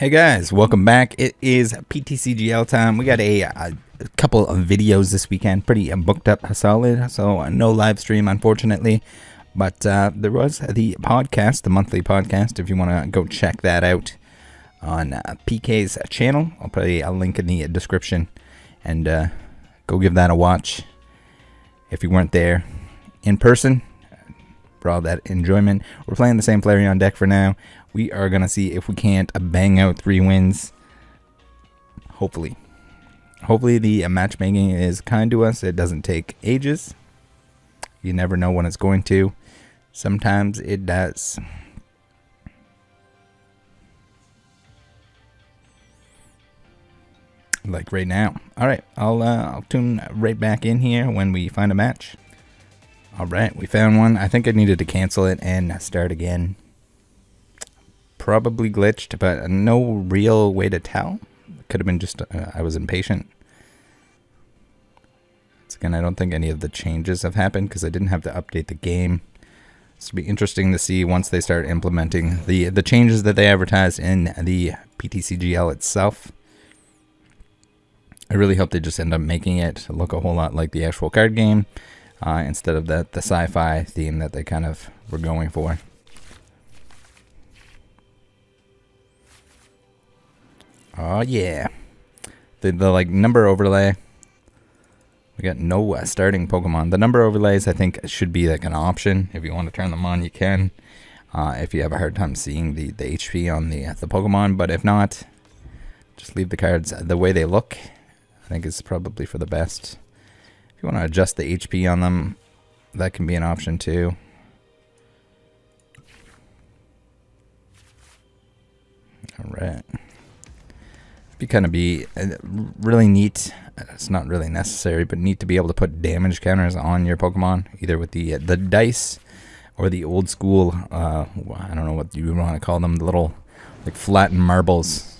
Hey guys, welcome back. It is PTCGL time. We got a couple of videos this weekend, pretty booked up solid, so no live stream unfortunately, but there was the podcast, the monthly podcast, if you want to go check that out on PK's channel. I'll put a link in the description and go give that a watch if you weren't there in person. For all that enjoyment, we're playing the same Flareon deck for now. We are going to see if we can't bang out 3 wins. Hopefully. Hopefully the matchmaking is kind to us. It doesn't take ages. You never know when it's going to. Sometimes it does. Like right now. Alright, I'll tune right back in here when we find a match. Alright, we found one. I think I needed to cancel it and start again. Probably glitched, but no real way to tell. Could have been just I was impatient. Once again, I don't think any of the changes have happened because I didn't have to update the game. So it'll be interesting to see once they start implementing the changes that they advertised in the PTCGL itself. I really hope they just end up making it look a whole lot like the actual card game. Instead of the sci-fi theme that they kind of were going for. Oh yeah, the like number overlay. We got no starting Pokemon. The number overlays I think should be like an option. If you want to turn them on, you can. If you have a hard time seeing the HP on the Pokemon, but if not, just leave the cards the way they look. I think it's probably for the best. If you want to adjust the HP on them, that can be an option too. Alright. It'd kind of be really neat. It's not really necessary, but neat to be able to put damage counters on your Pokemon, either with the dice or the old school, I don't know what you want to call them, the little like flattened marbles.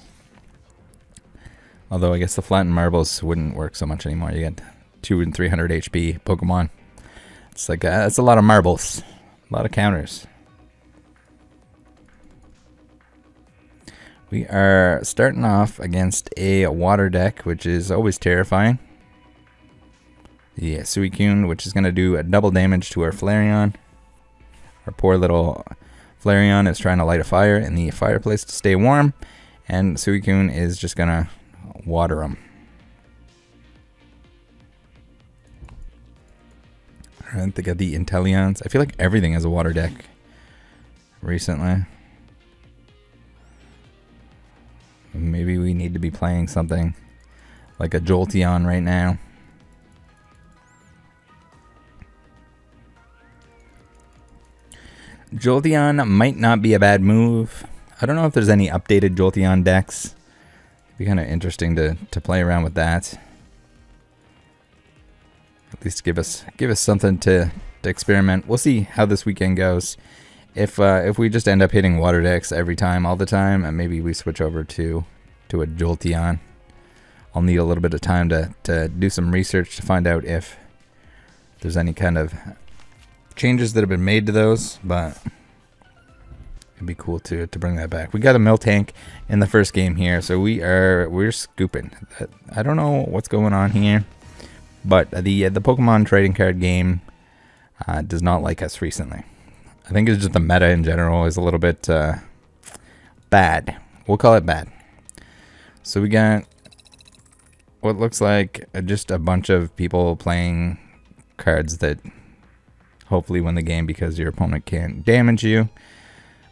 Although I guess the flattened marbles wouldn't work so much anymore. You get 200 and 300 HP Pokemon. It's like that's a lot of marbles, a lot of counters. We are starting off against a water deck, which is always terrifying. The Suicune, which is going to do a double damage to our Flareon. Our poor little Flareon is trying to light a fire in the fireplace to stay warm, and Suicune is just going to water him. I think of the Inteleons. I feel like everything has a water deck recently. Maybe we need to be playing something like a Jolteon right now. Jolteon might not be a bad move. I don't know if there's any updated Jolteon decks. It'd be kind of interesting to play around with that. At least give us something to experiment. We'll see how this weekend goes. If we just end up hitting water decks every time, all the time, and maybe we switch over to a Jolteon. I'll need a little bit of time to do some research to find out if there's any kind of changes that have been made to those, but it'd be cool to bring that back. We got a Miltank in the first game here, so we're scooping. I don't know what's going on here. But the Pokemon trading card game does not like us recently. I think it's just the meta in general is a little bit bad. We'll call it bad. So we got what looks like just a bunch of people playing cards that hopefully win the game because your opponent can't damage you.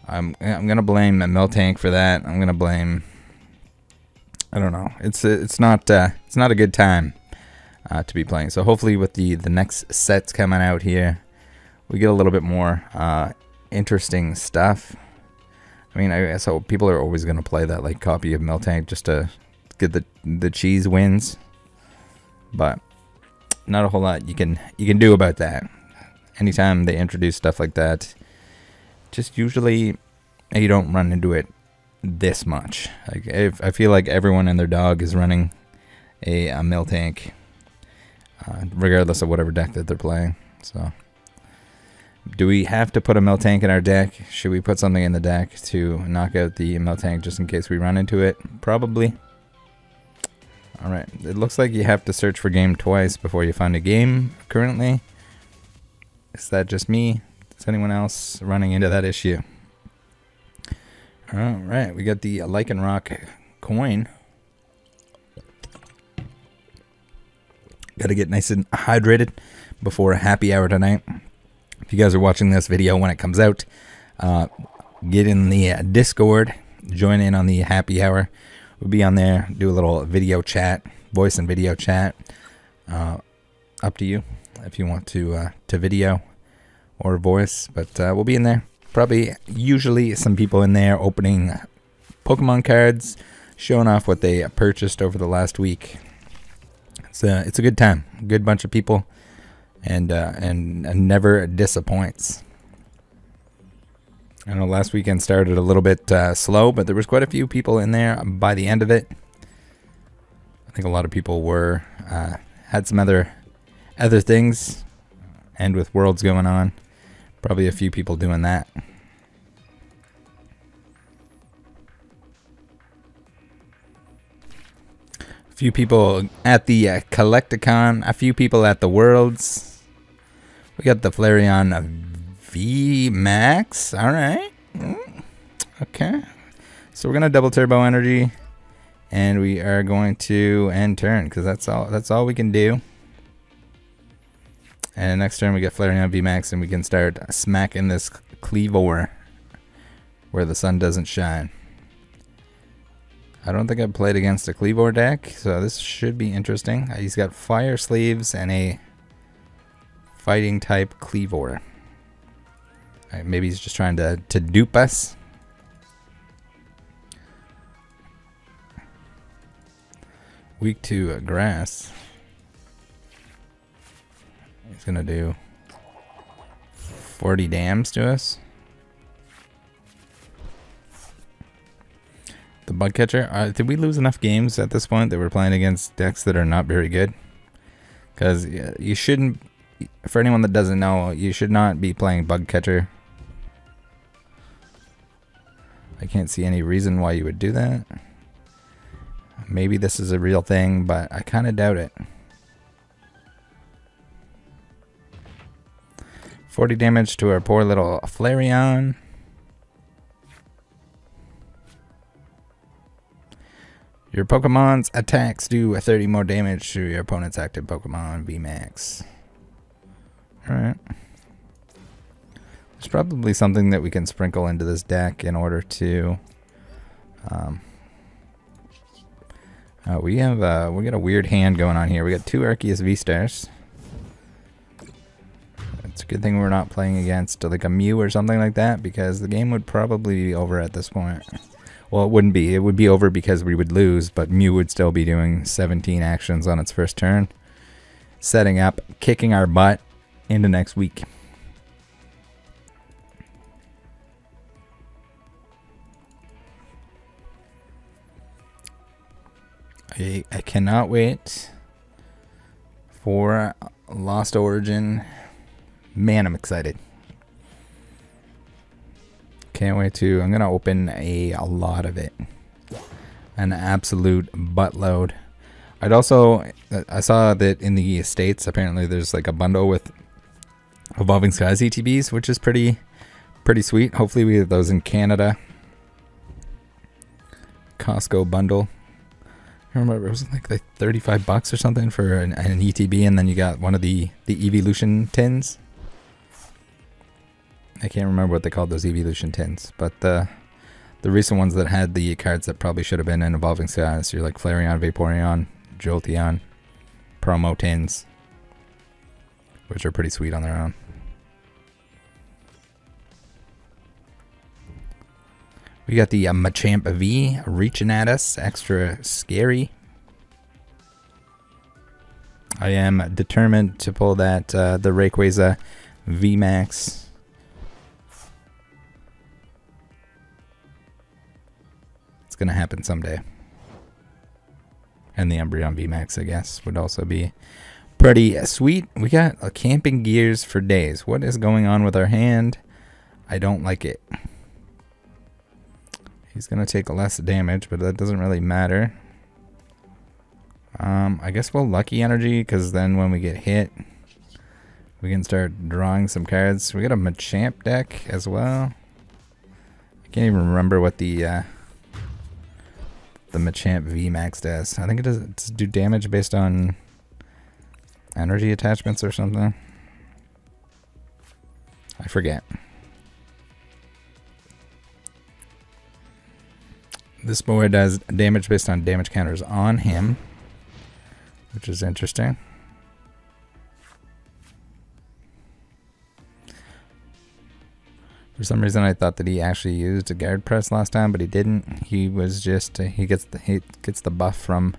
I'm gonna blame Miltank for that. I'm gonna blame. I don't know. It's not a good time. To be playing. So hopefully with the next sets coming out here, we get a little bit more interesting stuff. I mean, I guess people are always going to play that like copy of Miltank just to get the cheese wins, but not a whole lot you can do about that. Anytime they introduce stuff like that, just usually you don't run into it this much. Like I feel like everyone and their dog is running a Miltank. Regardless of whatever deck that they're playing. So Do we have to put a Miltank in our deck? Should we put something in the deck to knock out the Miltank just in case we run into it? Probably. Alright, it looks like you have to search for game twice before you find a game currently. Is that just me? Is anyone else running into that issue? Alright, we got the Lycanroc coin. Gotta get nice and hydrated before a happy hour tonight. If you guys are watching this video when it comes out, get in the Discord, join in on the happy hour. We'll be on there, do a little video chat, voice and video chat. Up to you if you want to video or voice, but we'll be in there. Probably usually some people in there opening Pokemon cards, showing off what they purchased over the last week. It's a good time, a good bunch of people, and never disappoints. I know last weekend started a little bit slow, but there was quite a few people in there by the end of it. I think a lot of people were had some other things, and with Worlds going on, probably a few people doing that. A few people at the Collecticon, a few people at the Worlds. We got the Flareon VMAX. Alright. Okay. So we're going to double turbo energy. And we are going to end turn, because that's all we can do. And next turn we get Flareon VMAX, and we can start smacking this Cleavor where the sun doesn't shine. I don't think I've played against a Cleavor deck, so this should be interesting. He's got fire sleeves and a fighting type Cleavor. Right, maybe he's just trying to dupe us. Weak to grass. He's gonna do 40 dams to us. The bug catcher. Did we lose enough games at this point that we're playing against decks that are not very good? Because you shouldn't. For anyone that doesn't know, you should not be playing bug catcher. I can't see any reason why you would do that. Maybe this is a real thing, but I kind of doubt it. 40 damage to our poor little Flareon. Your Pokemon's attacks do 30 more damage to your opponent's active Pokemon VMAX. Alright. There's probably something that we can sprinkle into this deck in order to... we got a weird hand going on here. We got two Arceus VSTARs. It's a good thing we're not playing against like a Mew or something like that, because the game would probably be over at this point. Well, it wouldn't be. It would be over because we would lose, but Mew would still be doing 17 actions on its first turn. Setting up, kicking our butt into next week. I cannot wait for Lost Origin. Man, I'm excited. Can't wait to. I'm gonna open a lot of it. An absolute buttload. I saw that in the States apparently there's like a bundle with Evolving Skies ETBs, which is pretty sweet. Hopefully we have those in Canada. Costco bundle. I remember it was like $35 or something for an ETB, and then you got one of the Evolution tins. I can't remember what they called those Evolution tins, but the recent ones that had the cards that probably should have been in Evolving Skies, you're like Flareon, Vaporeon, Jolteon, promo tins, which are pretty sweet on their own. We got the Machamp V reaching at us, extra scary. I am determined to pull that the Rayquaza VMAX. It's gonna happen someday. And the Umbreon VMAX, I guess, would also be Pretty sweet. We got a Camping Gears for days. What is going on with our hand? I don't like it. He's going to take less damage, but that doesn't really matter. I guess we'll Lucky Energy, because then when we get hit, we can start drawing some cards. We got a Machamp deck as well. I can't even remember what the Machamp VMAX does. I think it does do damage based on energy attachments or something. I forget. This boy does damage based on damage counters on him, which is interesting. For some reason, I thought that he actually used a guard press last time, but he didn't. He was just he gets the buff from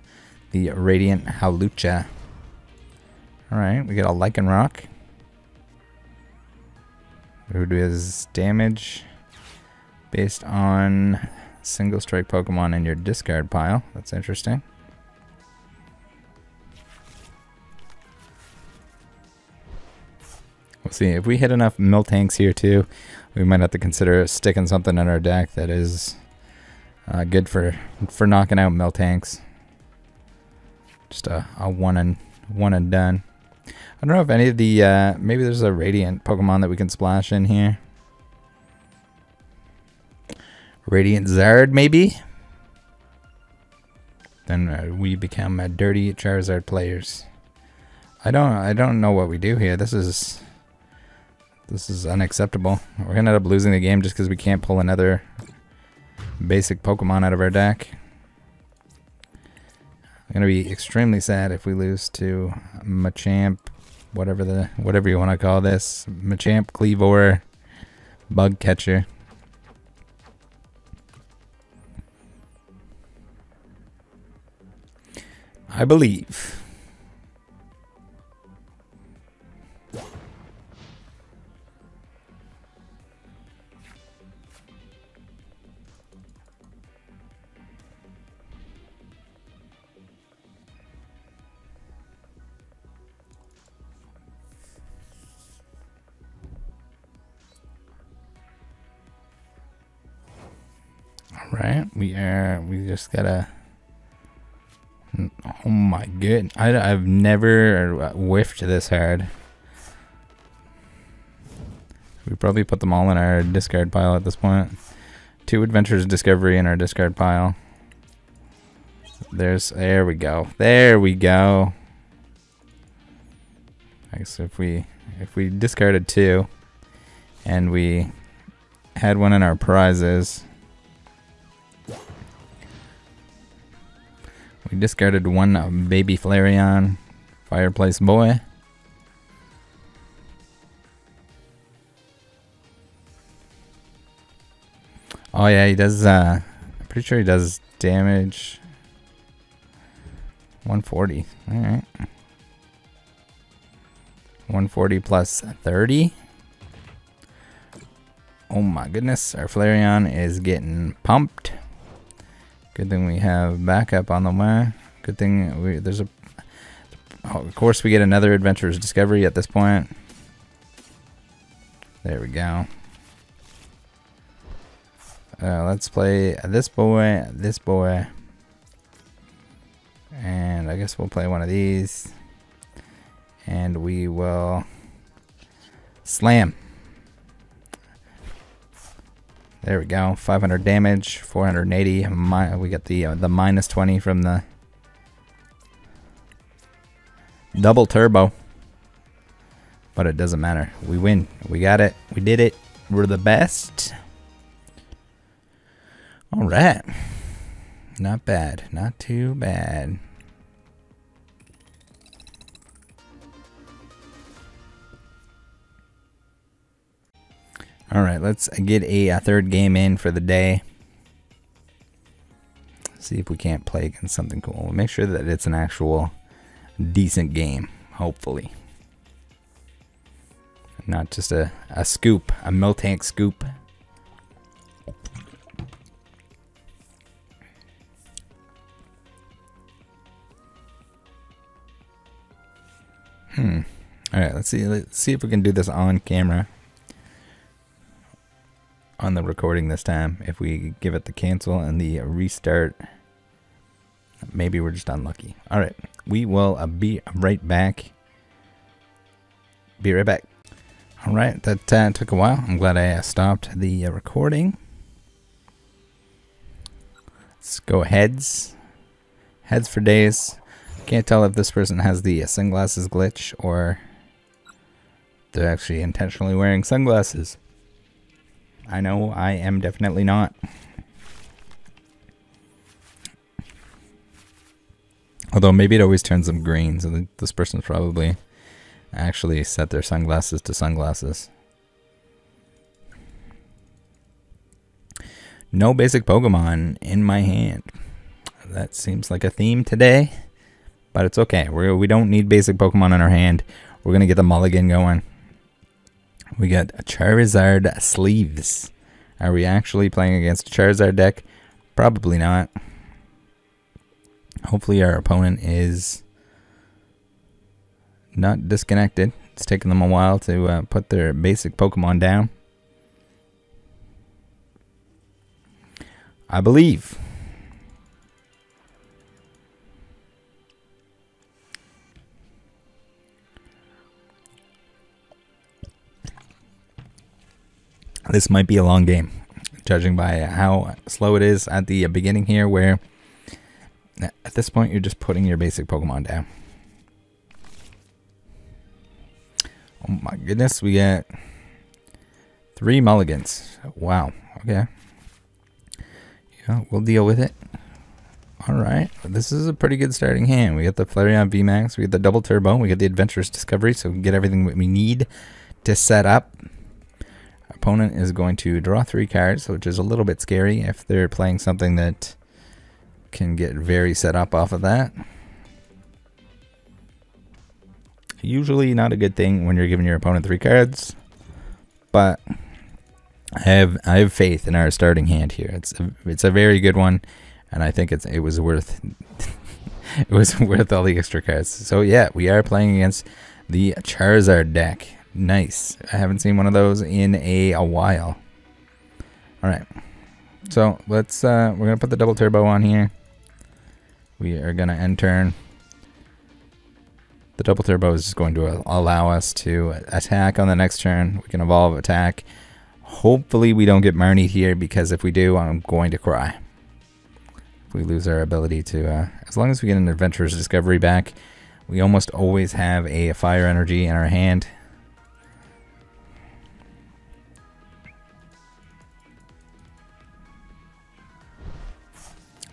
the Radiant Hawlucha. All right, we got a Lycanroc, who does damage based on single strike Pokemon in your discard pile. That's interesting. We'll see if we hit enough Miltanks here too. We might have to consider sticking something in our deck that is good for knocking out Miltanks. Just a one and done. I don't know if any of the maybe there's a Radiant Pokemon that we can splash in here. Radiant Zard maybe. Then we become dirty Charizard players. I don't know what we do here. This is unacceptable. We're gonna end up losing the game just because we can't pull another basic Pokemon out of our deck. I'm gonna be extremely sad if we lose to Machamp, whatever you want to call this, Machamp Cleavor Bug Catcher. I believe. Right, we just gotta. Oh my good! I've never whiffed this hard. We probably put them all in our discard pile at this point. 2 Adventures Discovery in our discard pile. There we go. There we go. I guess if we discarded 2, and we had one in our prizes. We discarded 1 baby Flareon, Fireplace Boy. Oh yeah, he does, I'm pretty sure he does damage. 140, alright. 140 plus 30. Oh my goodness, our Flareon is getting pumped. Good thing we have backup on the way. Good thing there's a. Oh, of course, we get another Adventurer's Discovery at this point. There we go. Let's play this boy, and I guess we'll play one of these, and we will slam. There we go, 500 damage, 480. We got the minus 20 from the double turbo, but it doesn't matter. We win. We got it. We did it. We're the best. All right, not bad, not too bad. All right, let's get a third game in for the day. See if we can't play against something cool. Make sure that it's an actual decent game, hopefully. Not just a scoop, a Miltank scoop. Alright, let's see if we can do this on camera. On the recording this time. If we give it the cancel and the restart, maybe we're just unlucky. Alright, we will be right back. Be right back. Alright, that took a while. I'm glad I stopped the recording. Let's go heads. Heads for days. Can't tell if this person has the sunglasses glitch or they're actually intentionally wearing sunglasses. I know I am definitely not. Although maybe it always turns them green, so this person's probably actually set their sunglasses to sunglasses. No basic Pokemon in my hand. That seems like a theme today, but it's okay. We don't need basic Pokemon in our hand. We're gonna get the mulligan going. We got a Charizard sleeves. Are we actually playing against a Charizard deck? Probably not. Hopefully our opponent is not disconnected. It's taken them a while to put their basic Pokemon down. I believe. This might be a long game, judging by how slow it is at the beginning here, where at this point you're just putting your basic Pokemon down. Oh my goodness, we got 3 mulligans. Wow, okay. Yeah, we'll deal with it. Alright, this is a pretty good starting hand. We got the Flareon VMAX, we got the double turbo, we got the Adventurous Discovery, so we can get everything that we need to set up. Opponent is going to draw 3 cards, which is a little bit scary if they're playing something that can get very set up off of that. Usually not a good thing when you're giving your opponent 3 cards, but I have faith in our starting hand here. It's a very good one, and I think it was worth it was worth all the extra cards. So yeah, we are playing against the Charizard deck. Nice. I haven't seen one of those in a while. Alright. So let's we're gonna put the double turbo on here. We are gonna end turn. The double turbo is just going to allow us to attack on the next turn. We can evolve attack. Hopefully we don't get Marnied here, because if we do, I'm going to cry. If we lose our ability to as long as we get an Adventurous Discovery back, we almost always have a Fire Energy in our hand.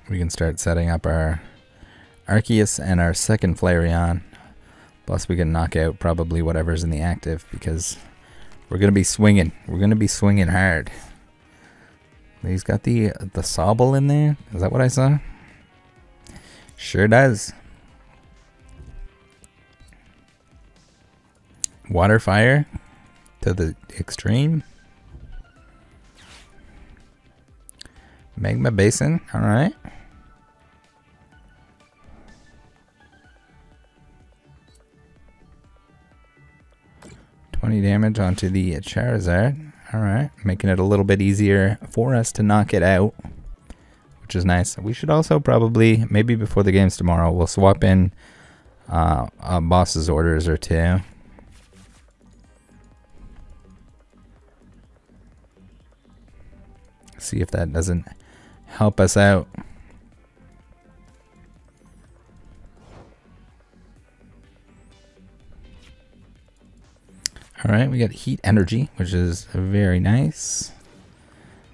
We can start setting up our Arceus and our second Flareon. Plus we can knock out probably whatever's in the active, because we're going to be swinging. We're going to be swinging hard. He's got the Sobble in there. Is that what I saw? Sure does. Water Fire to the extreme. Magma Basin. Alright. Damage onto the Charizard. Alright, making it a little bit easier for us to knock it out, which is nice. We should also probably, maybe before the games tomorrow, we'll swap in a boss's orders or 2. See if that doesn't help us out. Alright, we got Heat Energy, which is very nice,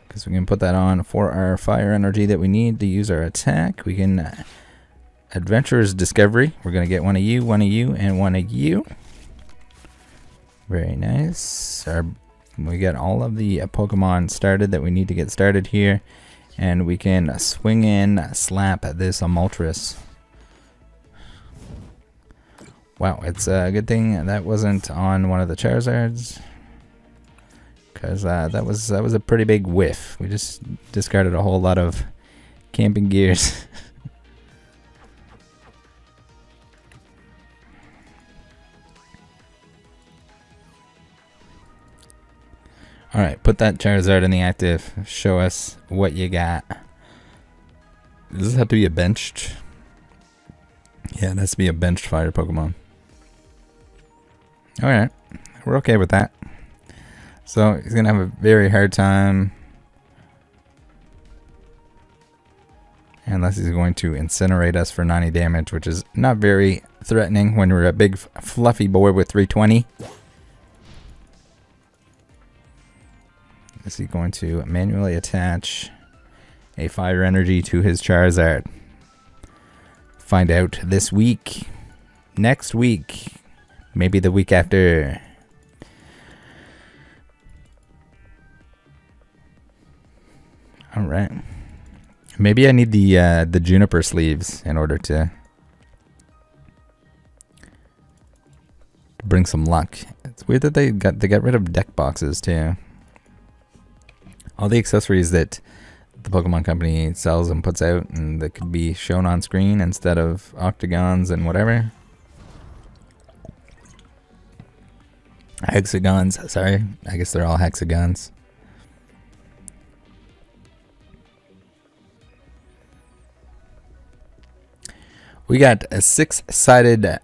because we can put that on for our Fire Energy that we need to use our attack. We can Adventurous Discovery. We're going to get one of you, and one of you. Very nice. We got all of the Pokemon started that we need to get started here, and we can swing in, slap this Moltres. Wow, it's a good thing that wasn't on one of the Charizards, because that was a pretty big whiff. We just discarded a whole lot of camping gears. Put that Charizard in the active. Show us what you got. Does this have to be a benched? Yeah, it has to be a benched fire Pokemon. Alright. We're okay with that. So he's going to have a very hard time. Unless he's going to incinerate us for 90 damage, which is not very threatening when we're a big fluffy boy with 320. Is he going to manually attach a fire energy to his Charizard? Find out this week, next week, maybe the week after. All right. Maybe I need the juniper sleeves in order to bring some luck. It's weird that they got rid of deck boxes too. All the accessories that the Pokemon Company sells and puts out, and that could be shown on screen instead of octagons and whatever. Hexagons, sorry. I guess they're all hexagons. We got a 6-sided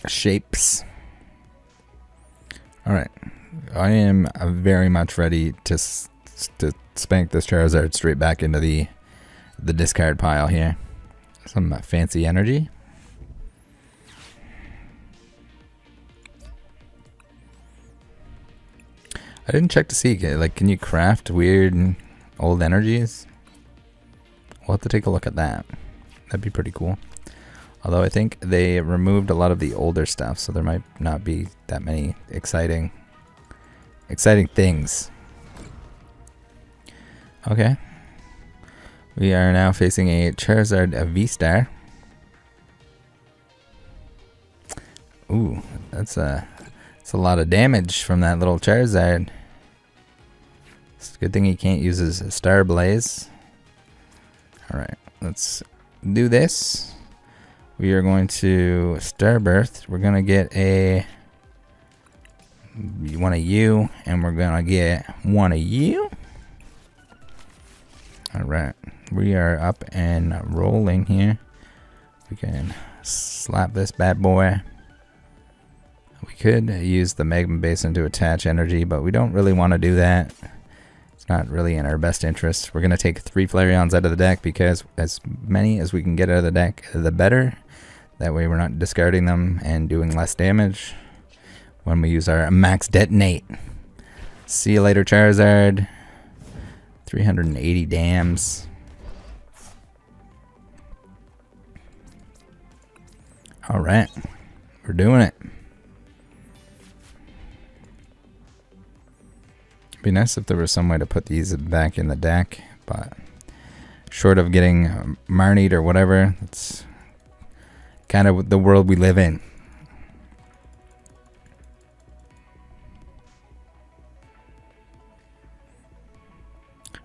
shapes. Alright. I am very much ready to spank this Charizard straight back into the discard pile here. Some fancy energy. I didn't check to see, like, can you craft weird old energies? We'll have to take a look at that. That'd be pretty cool. Although I think they removed a lot of the older stuff, so there might not be that many exciting things. Okay. We are now facing a Charizard V-Star. Ooh, that's a lot of damage from that little Charizard. It's a good thing he can't use his Star Blaze. Alright, let's do this. We are going to Starbirth. We're going to get one of you, and we're going to get one of you. Alright, we are up and rolling here. We can slap this bad boy. We could use the Magma Basin to attach energy, but we don't really want to do that. It's not really in our best interest. We're going to take 3 Flareons out of the deck, because as many as we can get out of the deck, the better. That way we're not discarding them and doing less damage when we use our max detonate. See you later, Charizard. 380 dams. Alright. We're doing it. It'd be nice if there was some way to put these back in the deck, but short of getting Marnied or whatever, it's kind of the world we live in.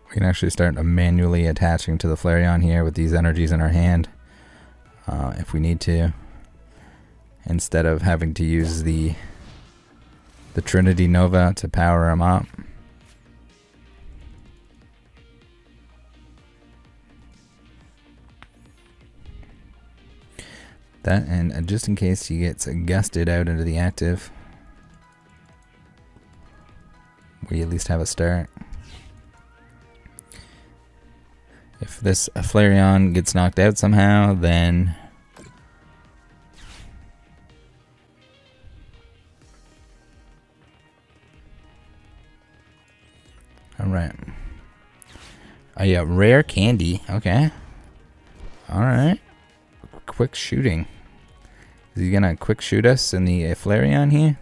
We can actually start manually attaching to the Flareon here with these energies in our hand, if we need to, instead of having to use the Trinity Nova to power them up. That, and just in case he gets gusted out into the active, we at least have a start. If this Flareon gets knocked out somehow, then alright. Oh yeah, rare candy. Okay. Alright. Quick shooting. Is he gonna quick shoot us in the Flareon here?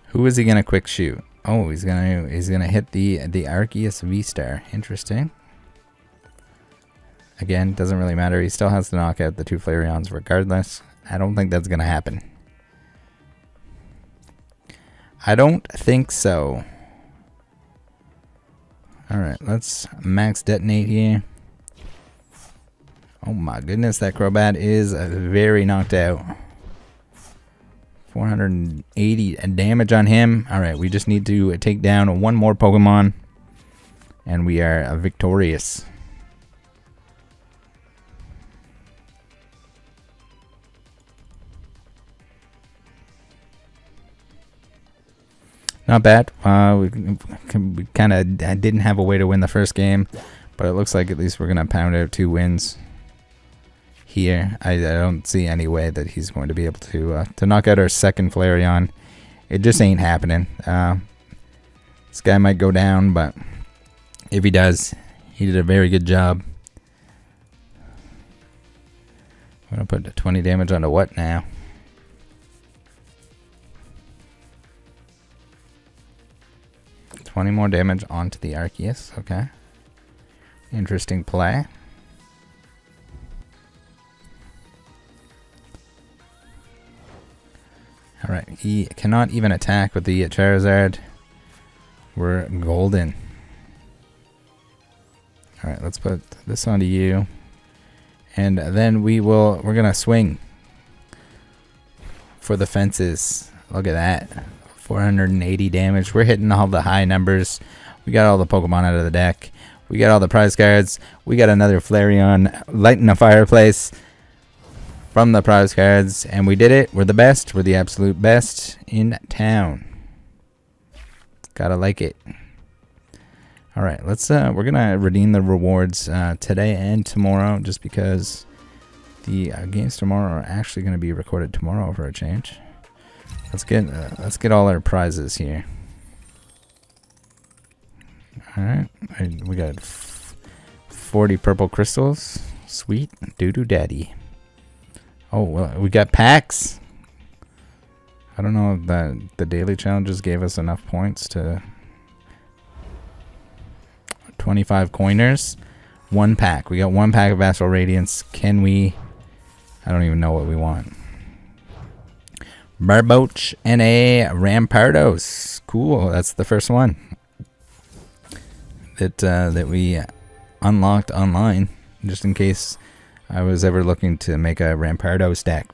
Who is he gonna quick shoot? Oh, he's gonna hit the Arceus V-Star. Interesting. Again, doesn't really matter. He still has to knock out the 2 Flareons regardless. I don't think that's gonna happen. I don't think so. Alright, let's max detonate here. Oh my goodness, that Crobat is very knocked out. 480 damage on him. Alright, we just need to take down one more Pokemon. And we are victorious. Not bad. We kind of didn't have a way to win the first game. But it looks like at least we're going to pound out 2 wins here. I don't see any way that he's going to be able to knock out our second Flareon. It just ain't happening. This guy might go down, but if he does, he did a very good job. I'm going to put 20 damage onto what now? $20 more damage onto the Arceus. Okay. Interesting play. Alright, he cannot even attack with the Charizard. We're golden. Alright, let's put this onto you. And then we're gonna swing for the fences. Look at that. 480 damage. We're hitting all the high numbers. We got all the Pokemon out of the deck. We got all the prize cards. We got another Flareon lighting a fireplace from the prize cards. And we did it. We're the best. We're the absolute best in town. Gotta like it. Alright, let's we're gonna redeem the rewards today and tomorrow, just because the games tomorrow are actually gonna be recorded tomorrow for a change. Let's get all our prizes here. Alright, we got 40 purple crystals. Sweet doo-doo daddy. Oh, well, we got packs. I don't know if the daily challenges gave us enough points to 25 coiners. 1 pack. We got 1 pack of Astral Radiance. Can we? I don't even know what we want. Barboach and a Rampardos. Cool. That's the first one that we unlocked online, just in case I was ever looking to make a Rampardos deck.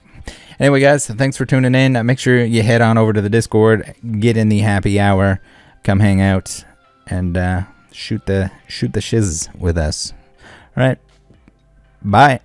Anyway, guys, thanks for tuning in. Make sure you head on over to the Discord, get in the happy hour, come hang out, and shoot the shiz with us. All right, bye.